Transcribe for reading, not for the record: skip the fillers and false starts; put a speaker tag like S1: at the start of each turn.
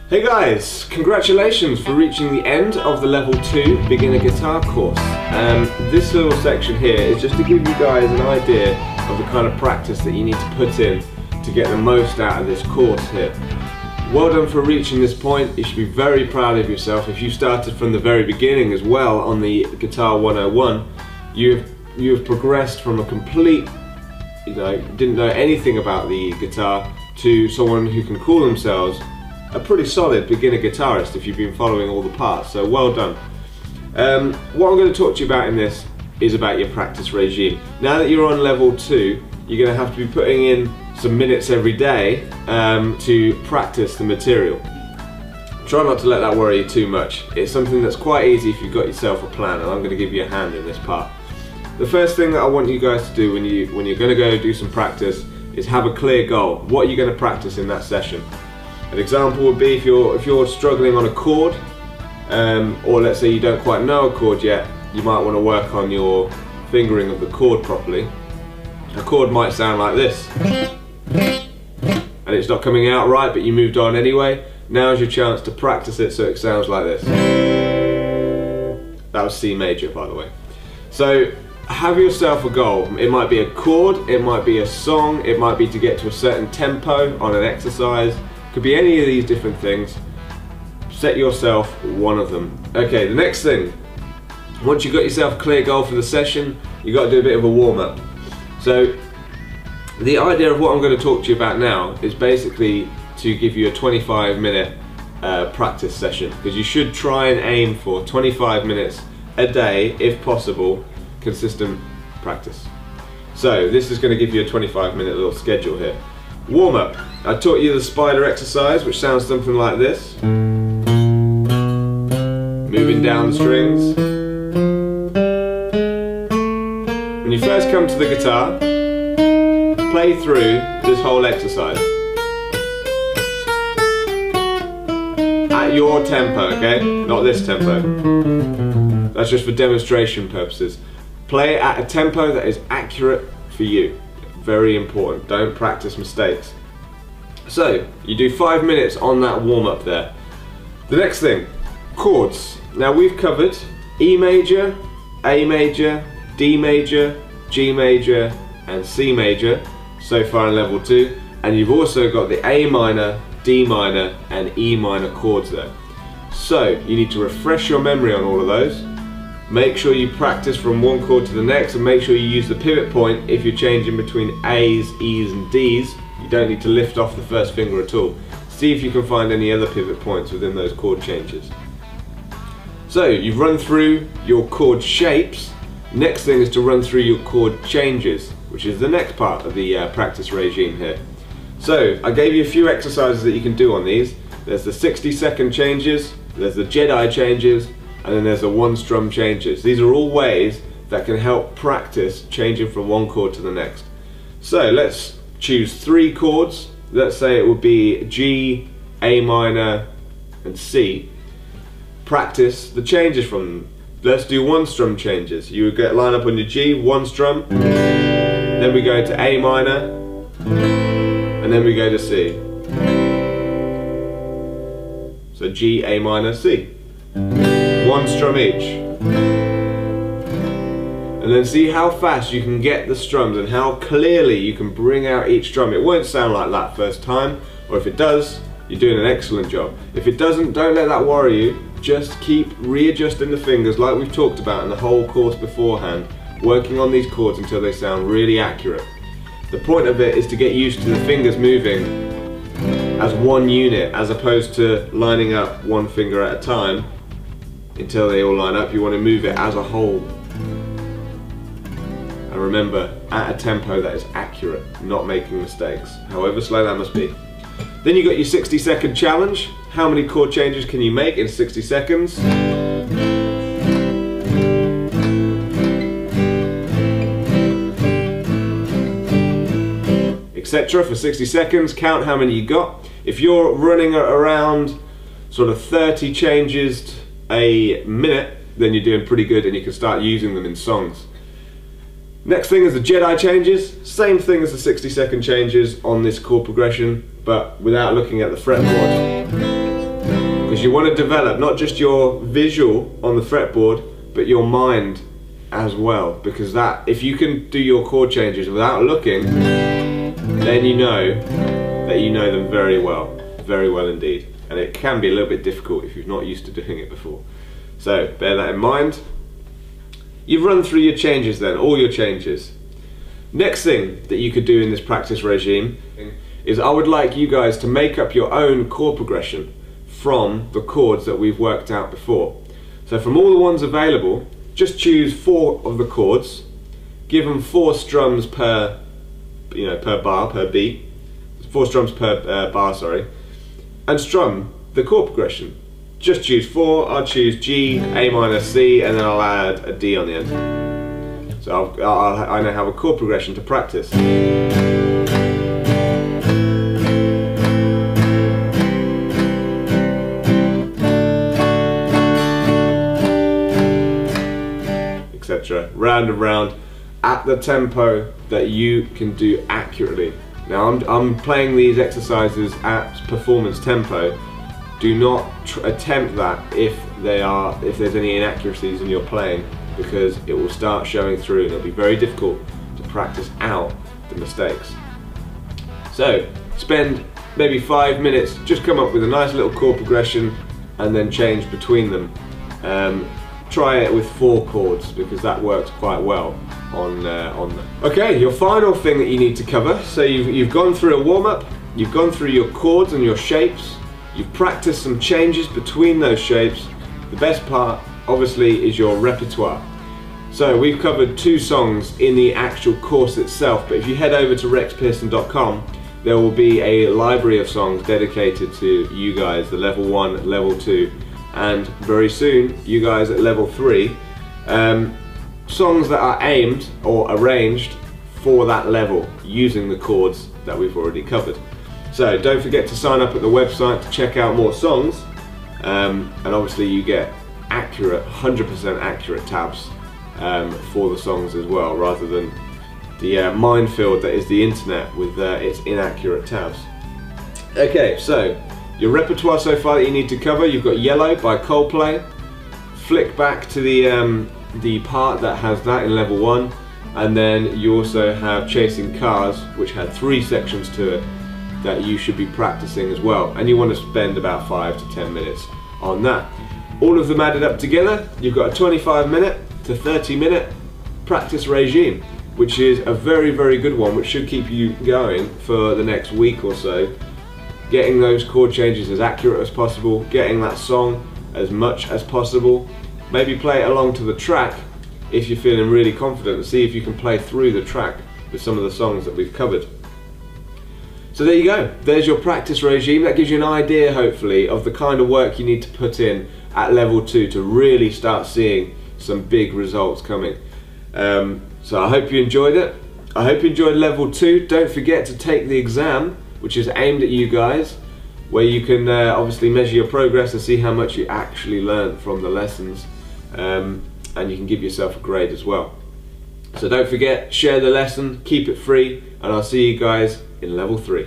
S1: Hey guys, congratulations for reaching the end of the level 2 beginner guitar course. This little section here is just to give you guys an idea of the kind of practice that you need to put in to get the most out of this course here. Well done for reaching this point. You should be very proud of yourself. If you started from the very beginning as well on the Guitar 101, you've progressed from a complete, didn't know anything about the guitar to someone who can call themselves a pretty solid beginner guitarist if you've been following all the parts, so well done. What I'm going to talk to you about in this is about your practice regime. Now that you're on level 2, you're going to have to be putting in some minutes every day to practice the material. Try not to let that worry you too much. It's something that's quite easy if you've got yourself a plan, and I'm going to give you a hand in this part. The first thing that I want you guys to do when you're going to go do some practice is have a clear goal. What are you going to practice in that session? An example would be if you're struggling on a chord, or let's say you don't quite know a chord yet, you might want to work on your fingering of the chord properly. A chord might sound like this, and it's not coming out right, but you moved on anyway. Now's your chance to practice it so it sounds like this. That was C major, by the way. So have yourself a goal. It might be a chord, it might be a song, it might be to get to a certain tempo on an exercise. Could be any of these different things. Set yourself one of them. Okay, the next thing, once you've got yourself a clear goal for the session, you've got to do a bit of a warm-up. So the idea of what I'm going to talk to you about now is basically to give you a 25-minute practice session, because you should try and aim for 25 minutes a day, if possible, consistent practice. So this is going to give you a 25-minute little schedule here. Warm-up. I taught you the spider exercise, which sounds something like this. Moving down the strings. When you first come to the guitar, play through this whole exercise at your tempo, okay? Not this tempo. That's just for demonstration purposes. Play it at a tempo that is accurate for you. Very important. Don't practice mistakes. So you do 5 minutes on that warm-up there. The next thing, chords. Now we've covered E major, A major, D major, G major and C major so far in level 2, and you've also got the A minor, D minor and E minor chords there. So you need to refresh your memory on all of those. Make sure you practice from one chord to the next, and make sure you use the pivot point if you're changing between A's, E's and D's. You don't need to lift off the first finger at all. See if you can find any other pivot points within those chord changes. So you've run through your chord shapes. Next thing is to run through your chord changes, which is the next part of the practice regime here. So I gave you a few exercises that you can do on these. There's the 60-second changes, there's the Jedi Changes, and then there's the one strum changes. These are all ways that can help practice changing from one chord to the next. So let's choose 3 chords. Let's say it would be G, A minor and C. Practice the changes from them. Let's do one strum changes. You would line up on your G, one strum, then we go to A minor, and then we go to C. So G, A minor, C. One strum each. And then see how fast you can get the strums and how clearly you can bring out each strum. It won't sound like that first time, or if it does, you're doing an excellent job. If it doesn't, don't let that worry you. Just keep readjusting the fingers like we've talked about in the whole course beforehand, working on these chords until they sound really accurate. The point of it is to get used to the fingers moving as one unit, as opposed to lining up one finger at a time until they all line up. You want to move it as a whole. And remember, at a tempo that is accurate, not making mistakes, however slow that must be. Then you got your 60-second challenge. How many chord changes can you make in 60 seconds? Etc. for 60 seconds. Count how many you got. If you're running around sort of 30 changes a minute, then you're doing pretty good and you can start using them in songs. Next thing is the Jedi Changes. Same thing as the 60-second changes on this chord progression, but without looking at the fretboard. because you want to develop not just your visual on the fretboard, but your mind as well, because that, if you can do your chord changes without looking, then you know that you know them very well indeed, and it can be a little bit difficult if you're not used to doing it before. So bear that in mind. You've run through your changes then, all your changes. Next thing that you could do in this practice regime is I would like you guys to make up your own chord progression from the chords that we've worked out before. So from all the ones available, just choose 4 of the chords, give them 4 strums per, per bar, per beat, 4 strums per bar, sorry, and strum the chord progression. Just choose 4. I'll choose G, A minor, C, and then I'll add a D on the end. So I now have a chord progression to practice. Etc. Round and round at the tempo that you can do accurately. Now I'm playing these exercises at performance tempo. Do not attempt that if there's any inaccuracies in your playing, because it will start showing through and it'll be very difficult to practice out the mistakes. So spend maybe 5 minutes, just come up with a nice little chord progression and then change between them. Try it with 4 chords, because that works quite well on them. Okay, your final thing that you need to cover. So you've gone through a warm-up, you've gone through your chords and your shapes, you've practiced some changes between those shapes. The best part, obviously, is your repertoire. So we've covered 2 songs in the actual course itself, but if you head over to rexpearson.com, there will be a library of songs dedicated to you guys, the level 1, level 2, and very soon, you guys at level 3, songs that are aimed or arranged for that level using the chords that we've already covered. So don't forget to sign up at the website to check out more songs, and obviously you get accurate, 100% accurate tabs for the songs as well, rather than the minefield that is the internet with its inaccurate tabs. Okay, so your repertoire so far that you need to cover: you've got Yellow by Coldplay. Flick back to the part that has that in level 1, and then you also have Chasing Cars, which had 3 sections to it that you should be practicing as well, and you want to spend about 5 to 10 minutes on that. All of them added up together, you've got a 25-minute to 30-minute practice regime, which is a very, very good one, which should keep you going for the next week or so, getting those chord changes as accurate as possible, getting that song as much as possible. Maybe play it along to the track if you're feeling really confident, and see if you can play through the track with some of the songs that we've covered. So there you go, there's your practice regime. That gives you an idea, hopefully, of the kind of work you need to put in at level 2 to really start seeing some big results coming. So I hope you enjoyed it. I hope you enjoyed level 2. Don't forget to take the exam, which is aimed at you guys, where you can obviously measure your progress and see how much you actually learned from the lessons, and you can give yourself a grade as well. So don't forget, share the lesson, keep it free, and I'll see you guys in level 3.